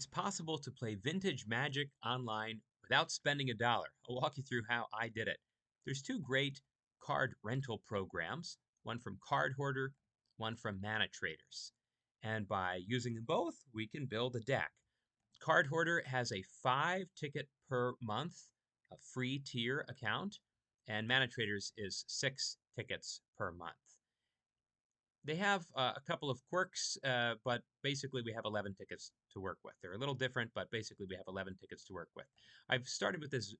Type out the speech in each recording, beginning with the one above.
It's possible to play vintage Magic online without spending a dollar. I'll walk you through how I did it. There's two great card rental programs, one from Card Hoarder, one from Mana Traders. And by using them both, we can build a deck. Card Hoarder has a 5 ticket per month, a free tier account, and Mana Traders is 6 tickets per month. They have a couple of quirks, but basically we have 11 tickets to work with. They're a little different, but basically we have 11 tickets to work with. I've started with this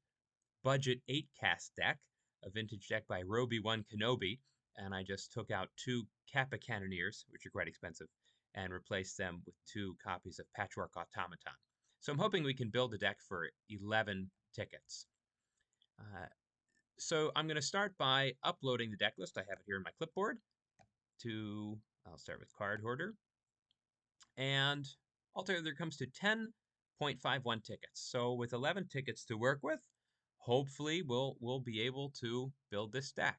budget 8-cast deck, a vintage deck by Roby1 Kenobi, and I just took out 2 Kappa Cannoneers, which are quite expensive, and replaced them with 2 copies of Patchwork Automaton. So I'm hoping we can build a deck for 11 tickets. So I'm going to start by uploading the deck list. I have it here in my clipboard. I'll start with Card Hoarder, and altogether comes to 10.51 tickets. So with 11 tickets to work with, hopefully we'll be able to build this deck.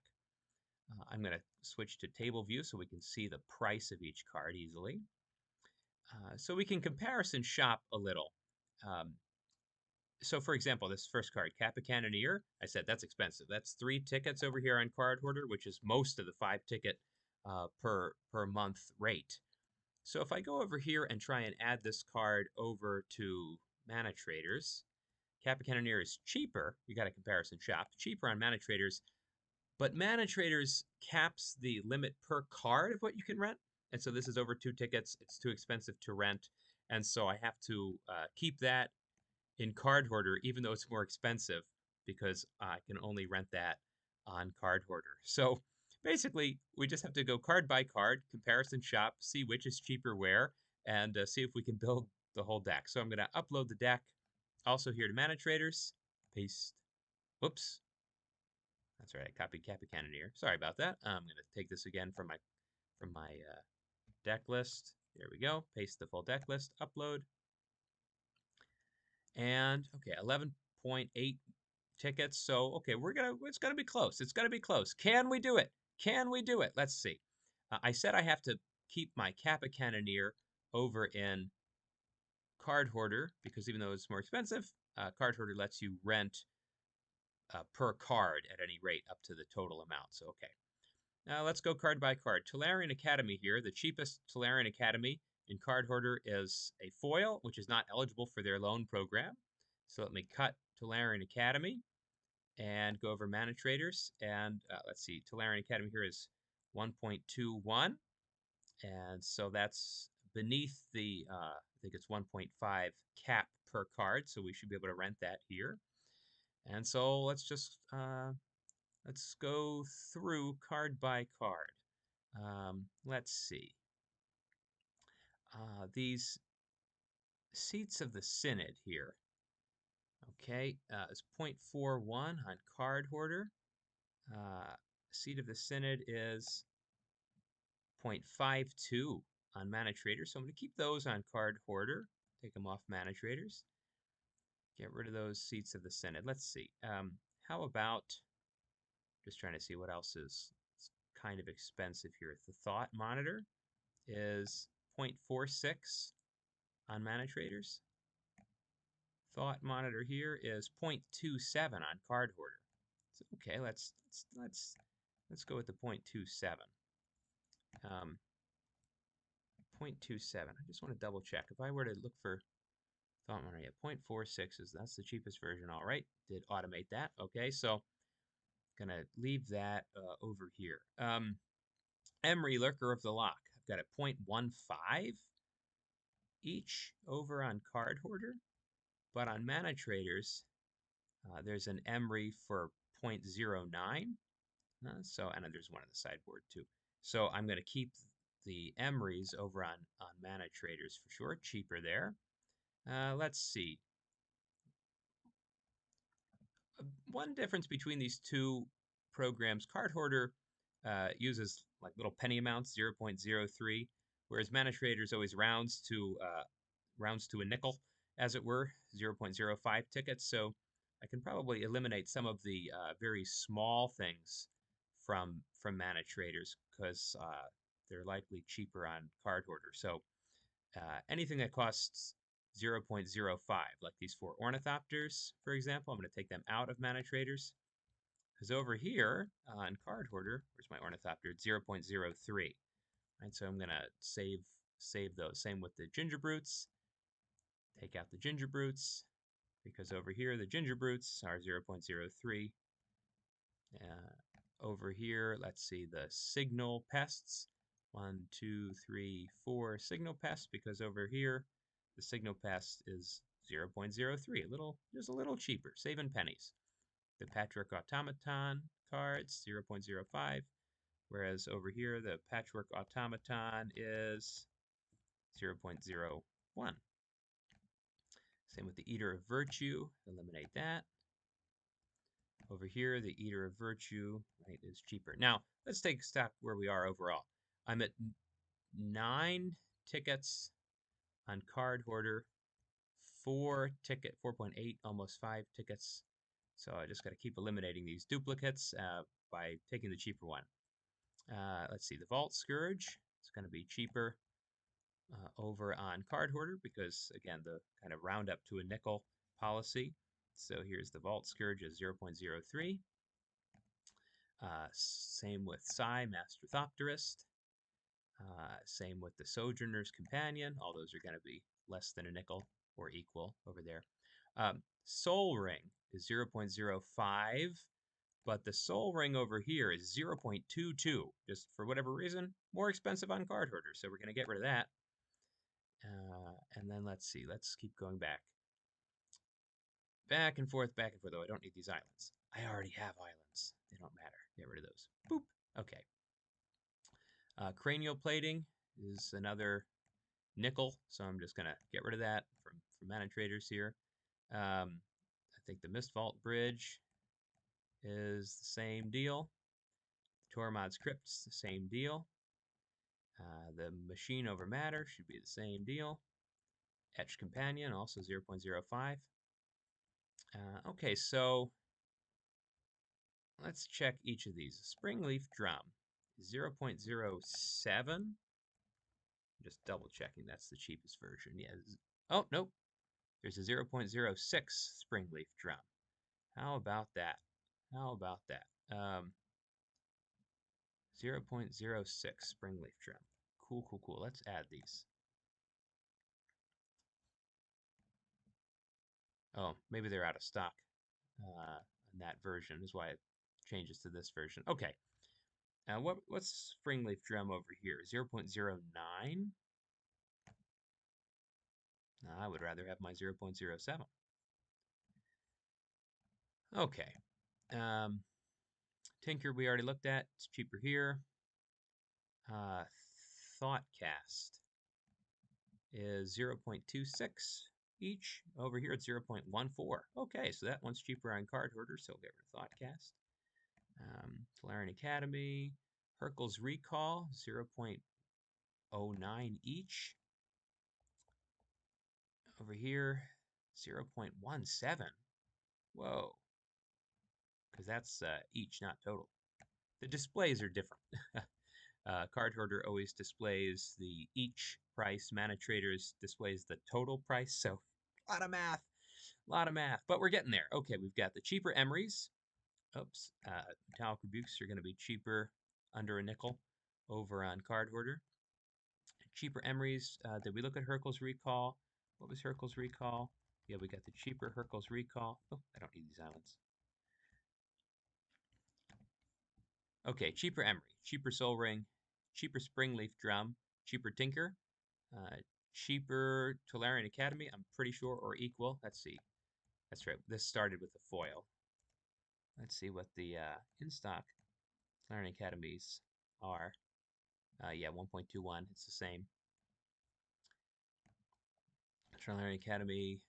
I'm going to switch to table view so we can see the price of each card easily. So we can comparison shop a little. So for example, this first card, Kappa Cannoneer, I said that's expensive. That's 3 tickets over here on Card Hoarder, which is most of the 5-ticket per month rate. So if I go over here and try and add this card over to Mana Traders, Kappa Cannoneer is cheaper. You got a comparison shop, cheaper on Mana Traders, but Mana Traders caps the limit per card of what you can rent. And so this is over 2 tickets. It's too expensive to rent. And so I have to keep that in Card Hoarder, even though it's more expensive, because I can only rent that on Card Hoarder. So basically, we just have to go card by card, comparison shop, see which is cheaper where, and see if we can build the whole deck. So I'm going to upload the deck also here to Mana Traders, paste, whoops, that's right, I copied Kappa Cannoneer. Sorry about that. I'm going to take this again from my deck list. There we go, paste the full deck list, upload. And okay, 11.8 tickets. So okay, it's gonna be close. It's gonna be close. Can we do it? Can we do it? Let's see. I said I have to keep my Kappa Cannoneer over in Card Hoarder because even though it's more expensive, Card Hoarder lets you rent per card at any rate up to the total amount. So okay. Now let's go card by card. Tolarian Academy here. The cheapest Tolarian Academy in Card Hoarder is a foil, which is not eligible for their loan program. So let me cut Tolarian Academy and go over Mana Traders. And let's see, Tolarian Academy here is 1.21. And so that's beneath the, I think it's 1.5 cap per card. So we should be able to rent that here. And so let's just let's go through card by card. Let's see. These Seats of the Synod here. Okay, it's 0.41 on Card Hoarder. Seat of the Synod is 0.52 on Mana Traders. So I'm going to keep those on Card Hoarder. Take them off Mana Traders. Get rid of those Seats of the Synod. Let's see. How about, just trying to see what else is kind of expensive here. The Thought Monitor is 0.46 on Mana Traders. Thought Monitor here is 0.27 on Card Hoarder. So, okay, let's go with the 0.27. 0.27. I just want to double check. If I were to look for Thought Monitor, yeah, 0.46 that's the cheapest version. All right, did automate that. Okay, so gonna leave that over here. Emery, Lurker of the Lock. I've got a 0.15 each over on Card Hoarder, but on Mana Traders, there's an Emery for 0.09. And there's one on the sideboard too. So I'm going to keep the Emerys over on Mana Traders for sure. Cheaper there. Let's see. One difference between these two programs, Card Hoarder uses like little penny amounts, 0.03, whereas Mana Traders always rounds to a nickel, as it were, 0.05 tickets. So I can probably eliminate some of the very small things from Mana Traders because they're likely cheaper on Card Hoarder. So anything that costs 0.05, like these 4 ornithopters, for example. I'm going to take them out of mana traders. Because over here on card hoarder, where's my ornithopter? It's 0.03. Right, so I'm going to save those. Same with the ginger brutes. Take out the ginger brutes, because over here the ginger brutes are 0.03. Over here, let's see, the signal pests. 1, 2, 3, 4 signal pests, because over here the signal pest is 0.03, just a little cheaper, saving pennies. The Patchwork Automaton cards, 0.05, whereas over here the Patchwork Automaton is 0.01. Same with the Eater of Virtue, eliminate that. Over here, the Eater of Virtue, right, is cheaper. Now, let's take stock where we are overall. I'm at 9 tickets on Card Hoarder, 4.8, almost 5 tickets. So I just got to keep eliminating these duplicates by taking the cheaper one. Let's see, the Vault Scourge is going to be cheaper over on Card Hoarder because, again, the kind of round up to a nickel policy. So here's the Vault Scourge at 0.03. Same with Psy, Master Thopterist. Same with the Sojourner's Companion. All those are going to be less than a nickel or equal over there. Soul Ring is 0.05, but the Soul Ring over here is 0.22. Just for whatever reason, more expensive on Card Hoarder, so we're going to get rid of that. And then let's see. Let's keep going back. Back and forth, back and forth. Oh, I don't need these islands. I already have islands. They don't matter. Get rid of those. Boop. Okay. Cranial plating is another nickel, so I'm just going to get rid of that from mana traders here. I think the Mist Vault Bridge is the same deal. Tormod's Crypt's the same deal. The Machine over Matter should be the same deal. Etched Companion, also 0.05. Okay, so let's check each of these. Springleaf Drum, 0.07. Just double checking that's the cheapest version. Yeah. Oh, nope. There's a 0.06 Springleaf Drum. How about that? How about that? 0.06 Springleaf Drum. Cool, cool, cool. Let's add these. Oh, maybe they're out of stock. In that version is why it changes to this version. Okay. What's Springleaf Drum over here? 0.09? I would rather have my 0.07. Okay. Tinker we already looked at. It's cheaper here. Thoughtcast is 0.26 each. Over here it's 0.14. Okay, so that one's cheaper on Card Hoarder, so we'll get rid of Thoughtcast. Tolarian Academy, Hercules Recall, 0.09 each. Over here, 0.17. Whoa. Because that's each, not total. The displays are different. Card Hoarder always displays the each price. Mana Traders displays the total price. So a lot of math. A lot of math. But we're getting there. Okay, we've got the cheaper Emeries. Oops. Metallic Rebukes are going to be cheaper under a nickel over on Card Hoarder. Cheaper Emeries. Did we look at Hercules Recall? What was Hercules Recall? Yeah, we got the cheaper Hercules Recall. Oh, I don't need these islands. Okay, cheaper Emery, cheaper Soul Ring, cheaper Springleaf Drum, cheaper Tinker, cheaper Tolarian Academy, I'm pretty sure, or equal. Let's see. That's right. This started with the foil. Let's see what the in-stock Tolarian Academies are. Yeah, 1.21. It's the same. Tolarian Academy,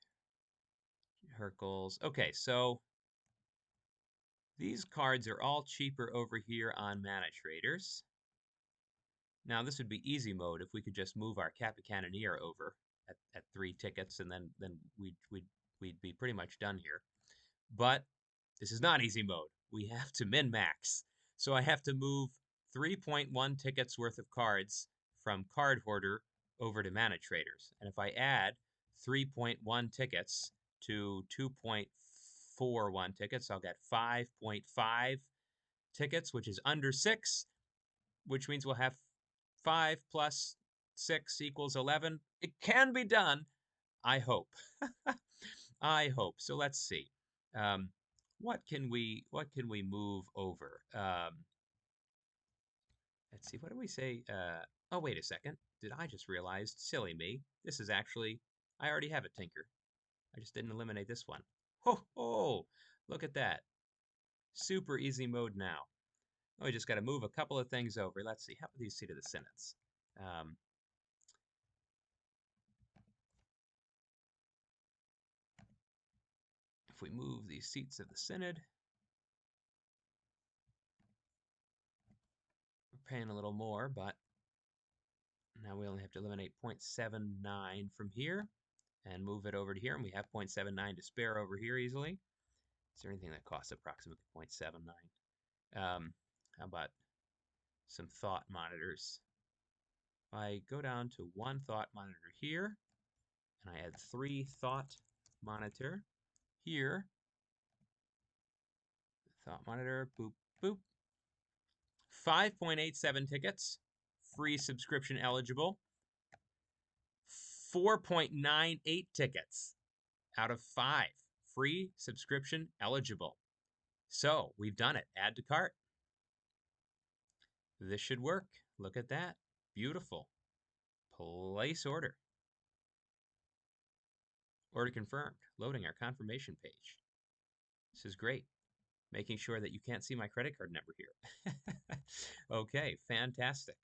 Hercules. Okay, so these cards are all cheaper over here on Mana Traders. Now this would be easy mode if we could just move our Capicannoneer over at 3 tickets, and then we'd be pretty much done here. But this is not easy mode. We have to min-max. So I have to move 3.1 tickets worth of cards from Card Hoarder over to Mana Traders. And if I add 3.1 tickets to 2.41 tickets. I'll get 5.5 tickets, which is under 6, which means we'll have 5 plus 6 equals 11. It can be done. I hope. I hope. So let's see. Um, what can we move over? Let's see. What do we say? Oh, wait a second. Did I just realize? Silly me. This is actually I already have a tinker. I just didn't eliminate this one. Ho ho! Look at that. Super easy mode now. Oh, we just got to move a couple of things over. Let's see. How do these see to the synods? Um, if we move these seats of the synod, we're paying a little more, but now we only have to eliminate 0.79 from here and move it over to here, and we have 0.79 to spare over here easily. Is there anything that costs approximately 0.79? How about some thought monitors? If I go down to one thought monitor here, and I add 3 thought monitor here, thought monitor, boop, boop, 5.87 tickets, free subscription eligible, 4.98 tickets out of 5, free subscription eligible. So we've done it. Add to cart. This should work. Look at that. Beautiful. Place order. Order confirmed. Loading our confirmation page. This is great. Making sure that you can't see my credit card number here. Okay, fantastic.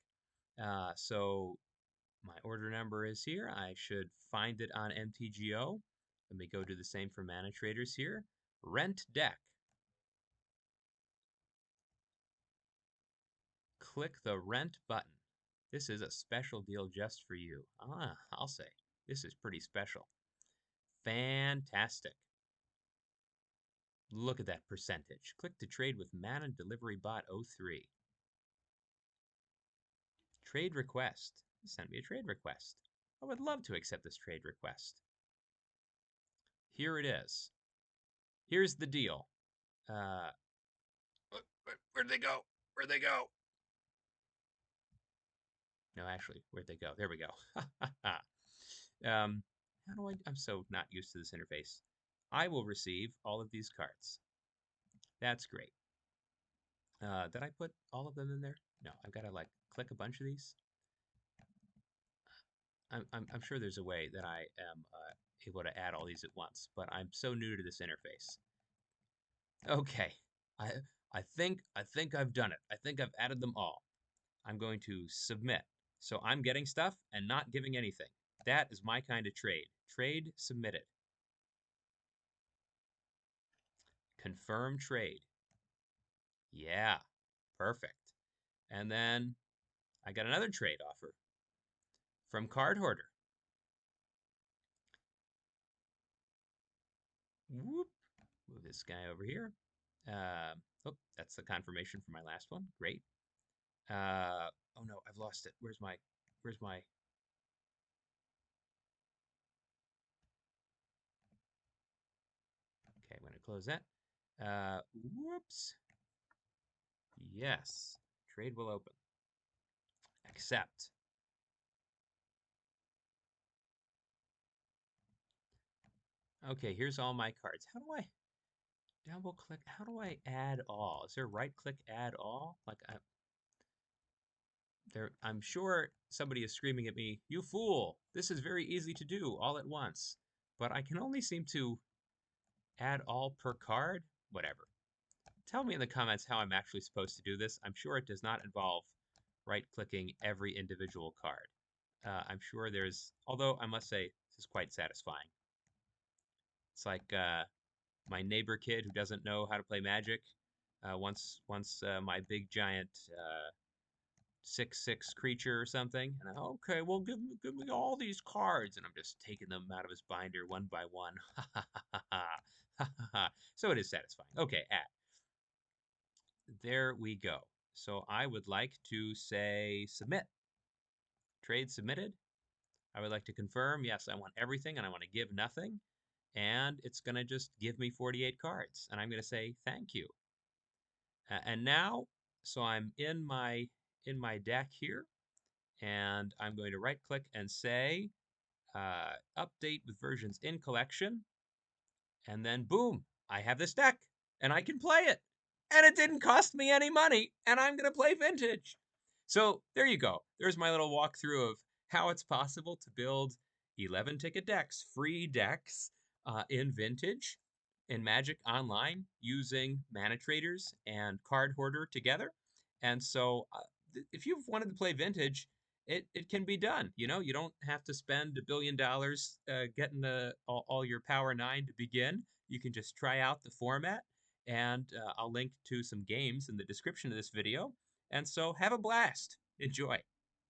So my order number is here. I should find it on MTGO. Let me go do the same for Mana Traders here. Rent deck. Click the rent button. This is a special deal just for you. I'll say. This is pretty special. Fantastic. Look at that percentage. Click to trade with Mana Delivery Bot 03. Trade request. Send me a trade request. I would love to accept this trade request. Here it is. Here's the deal. Where'd they go? Where'd they go? No, actually, where'd they go? There we go. How do I'm so not used to this interface. I will receive all of these cards. That's great. Did I put all of them in there? No, I've got to like click a bunch of these. I'm sure there's a way that I am able to add all these at once, but I'm so new to this interface. Okay, I I think I've done it. I think I've added them all. I'm going to submit. So I'm getting stuff and not giving anything. That is my kind of trade. Trade submitted. Confirm trade. Yeah, perfect. And then I got another trade offer from Card Hoarder. Whoop. Move this guy over here. Oh, that's the confirmation for my last one. Great. Oh no, I've lost it. Where's my? Okay, I'm gonna close that. Whoops. Yes. Trade will open. Accept. Okay, here's all my cards. How do I double click? How do I add all? Is there right click add all? Like I'm sure somebody is screaming at me, "You fool! This is very easy to do all at once." But I can only seem to add all per card. Whatever. Tell me in the comments how I'm actually supposed to do this. I'm sure it does not involve right-clicking every individual card. I'm sure there's, although I must say this is quite satisfying. It's like my neighbor kid who doesn't know how to play Magic. Once my big giant 6/6 creature or something, and okay, well give me all these cards, and I'm just taking them out of his binder one by one. So it is satisfying. Okay, add. There we go. So I would like to say submit. Trade submitted. I would like to confirm, yes, I want everything and I want to give nothing. And it's going to just give me 48 cards. And I'm going to say thank you. And now, so I'm in my deck here, and I'm going to right click and say update with versions in collection. And then boom, I have this deck and I can play it. And it didn't cost me any money, and I'm going to play Vintage. So there you go. There's my little walkthrough of how it's possible to build 11 ticket decks, free decks in Vintage, in Magic Online, using Mana Traders and Card Hoarder together. And so if you've wanted to play Vintage, it can be done. You know, you don't have to spend $1 billion getting all your Power 9 to begin. You can just try out the format, and I'll link to some games in the description of this video. And so have a blast. Enjoy.